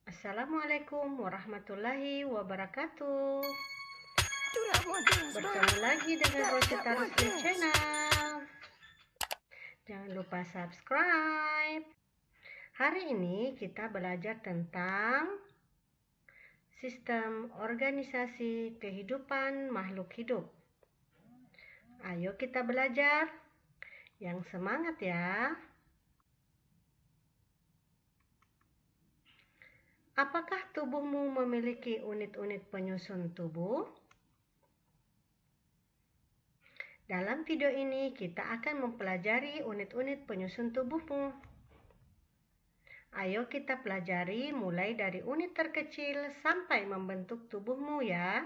Assalamualaikum warahmatullahi wabarakatuh. Bertemu lagi dengan Rosetta Rusli Channel. Jangan lupa subscribe. Hari ini kita belajar tentang sistem organisasi kehidupan makhluk hidup. Ayo kita belajar. Yang semangat ya. Apakah tubuhmu memiliki unit-unit penyusun tubuh? Dalam video ini kita akan mempelajari unit-unit penyusun tubuhmu. Ayo kita pelajari mulai dari unit terkecil sampai membentuk tubuhmu ya.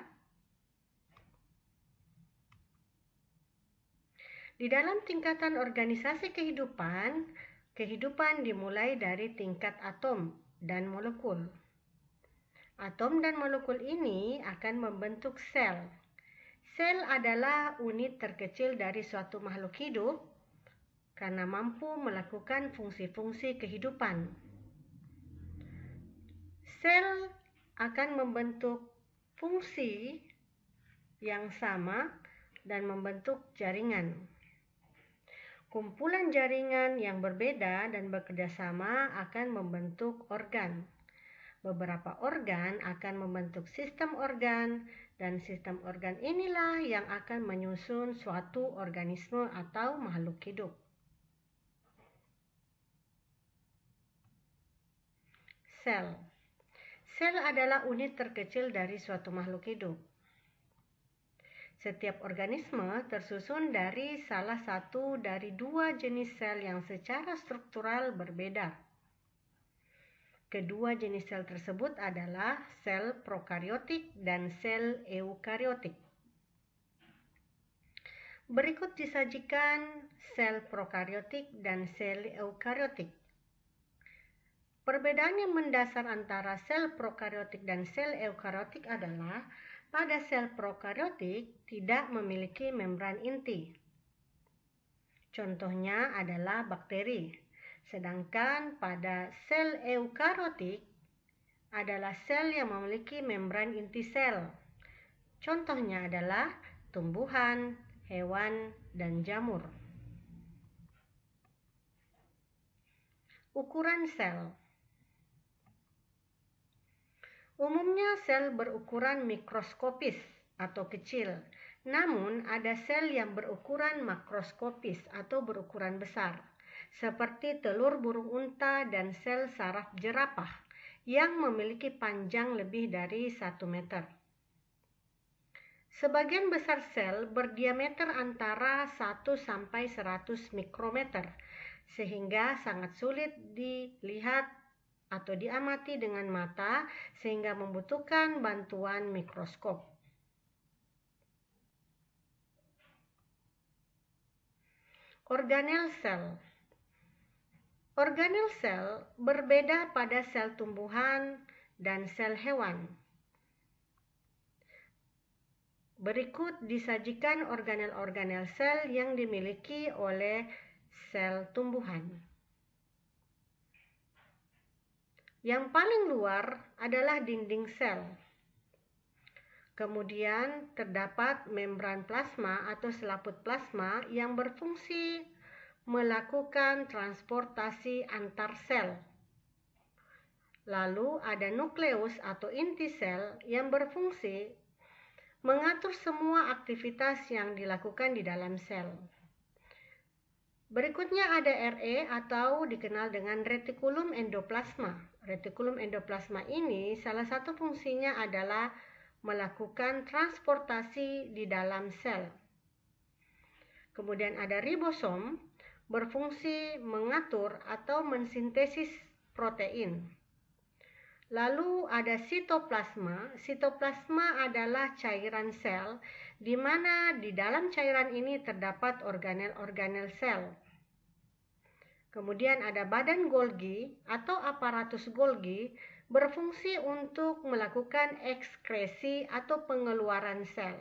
Di dalam tingkatan organisasi kehidupan, kehidupan dimulai dari tingkat atom dan molekul. Atom dan molekul ini akan membentuk sel. Sel adalah unit terkecil dari suatu makhluk hidup karena mampu melakukan fungsi-fungsi kehidupan. Sel akan membentuk fungsi yang sama dan membentuk jaringan. Kumpulan jaringan yang berbeda dan bekerjasama akan membentuk organ. Beberapa organ akan membentuk sistem organ, dan sistem organ inilah yang akan menyusun suatu organisme atau makhluk hidup. Sel. Sel adalah unit terkecil dari suatu makhluk hidup. Setiap organisme tersusun dari salah satu dari dua jenis sel yang secara struktural berbeda. Kedua jenis sel tersebut adalah sel prokariotik dan sel eukariotik. Berikut disajikan sel prokariotik dan sel eukariotik. Perbedaan yang mendasar antara sel prokariotik dan sel eukariotik adalah pada sel prokariotik tidak memiliki membran inti. Contohnya adalah bakteri. Sedangkan pada sel eukariotik adalah sel yang memiliki membran inti sel. Contohnya adalah tumbuhan, hewan, dan jamur. Ukuran sel. Umumnya sel berukuran mikroskopis atau kecil. Namun ada sel yang berukuran makroskopis atau berukuran besar, seperti telur burung unta dan sel saraf jerapah yang memiliki panjang lebih dari 1 meter. Sebagian besar sel berdiameter antara 1 sampai 100 mikrometer, sehingga sangat sulit dilihat atau diamati dengan mata sehingga membutuhkan bantuan mikroskop. Organel sel. Organel sel berbeda pada sel tumbuhan dan sel hewan. Berikut disajikan organel-organel sel yang dimiliki oleh sel tumbuhan. Yang paling luar adalah dinding sel. Kemudian terdapat membran plasma atau selaput plasma yang berfungsi melakukan transportasi antar sel. Lalu ada nukleus atau inti sel yang berfungsi mengatur semua aktivitas yang dilakukan di dalam sel. Berikutnya ada RE atau dikenal dengan retikulum endoplasma. Retikulum endoplasma ini salah satu fungsinya adalah melakukan transportasi di dalam sel. Kemudian ada ribosom, berfungsi mengatur atau mensintesis protein. Lalu ada sitoplasma. Sitoplasma adalah cairan sel, di mana di dalam cairan ini terdapat organel-organel sel. Kemudian ada badan Golgi atau aparatus Golgi, berfungsi untuk melakukan ekskresi atau pengeluaran sel.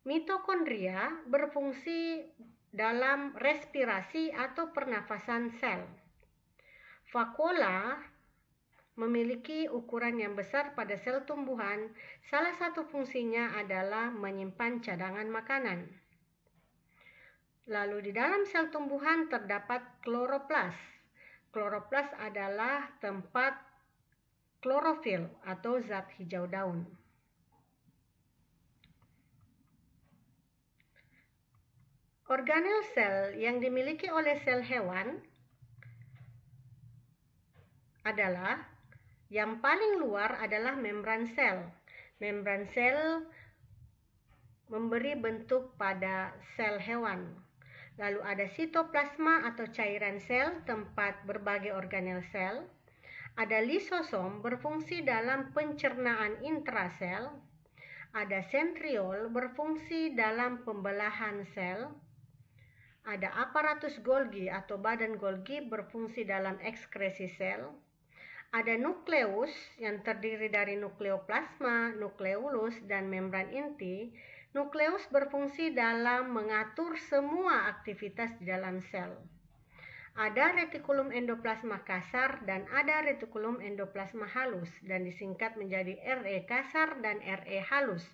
Mitokondria berfungsi dalam respirasi atau pernafasan sel. Vakuola memiliki ukuran yang besar pada sel tumbuhan. Salah satu fungsinya adalah menyimpan cadangan makanan. Lalu di dalam sel tumbuhan terdapat kloroplas. Kloroplas adalah tempat klorofil atau zat hijau daun. Organel sel yang dimiliki oleh sel hewan adalah yang paling luar adalah membran sel. Membran sel memberi bentuk pada sel hewan. Lalu ada sitoplasma atau cairan sel, tempat berbagai organel sel. Ada lisosom berfungsi dalam pencernaan intrasel. Ada sentriol berfungsi dalam pembelahan sel. Ada aparatus Golgi atau badan Golgi berfungsi dalam ekskresi sel. Ada nukleus yang terdiri dari nukleoplasma, nukleolus, dan membran inti. Nukleus berfungsi dalam mengatur semua aktivitas di dalam sel. Ada retikulum endoplasma kasar dan ada retikulum endoplasma halus dan disingkat menjadi RE kasar dan RE halus.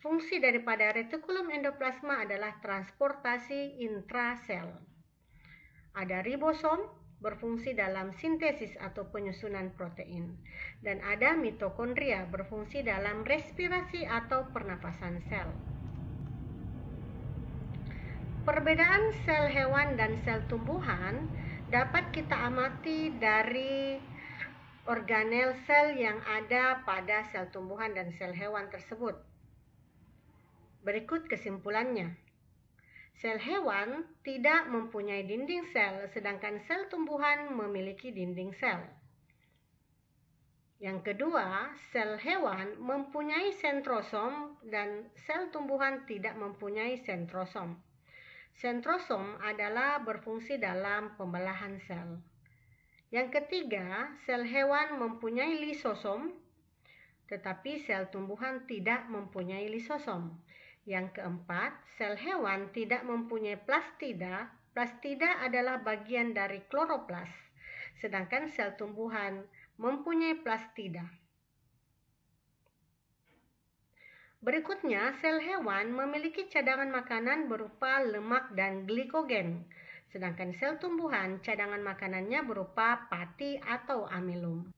Fungsi daripada retikulum endoplasma adalah transportasi intrasel. Ada ribosom berfungsi dalam sintesis atau penyusunan protein. Dan ada mitokondria berfungsi dalam respirasi atau pernapasan sel. Perbedaan sel hewan dan sel tumbuhan dapat kita amati dari organel sel yang ada pada sel tumbuhan dan sel hewan tersebut. Berikut kesimpulannya. Sel hewan tidak mempunyai dinding sel, sedangkan sel tumbuhan memiliki dinding sel. Yang kedua, sel hewan mempunyai sentrosom dan sel tumbuhan tidak mempunyai sentrosom. Sentrosom adalah berfungsi dalam pembelahan sel. Yang ketiga, sel hewan mempunyai lisosom, tetapi sel tumbuhan tidak mempunyai lisosom. Yang keempat, sel hewan tidak mempunyai plastida. Plastida adalah bagian dari kloroplas, sedangkan sel tumbuhan mempunyai plastida. Berikutnya, sel hewan memiliki cadangan makanan berupa lemak dan glikogen, sedangkan sel tumbuhan cadangan makanannya berupa pati atau amilum.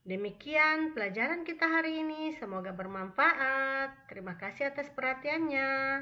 Demikian pelajaran kita hari ini, semoga bermanfaat. Terima kasih atas perhatiannya.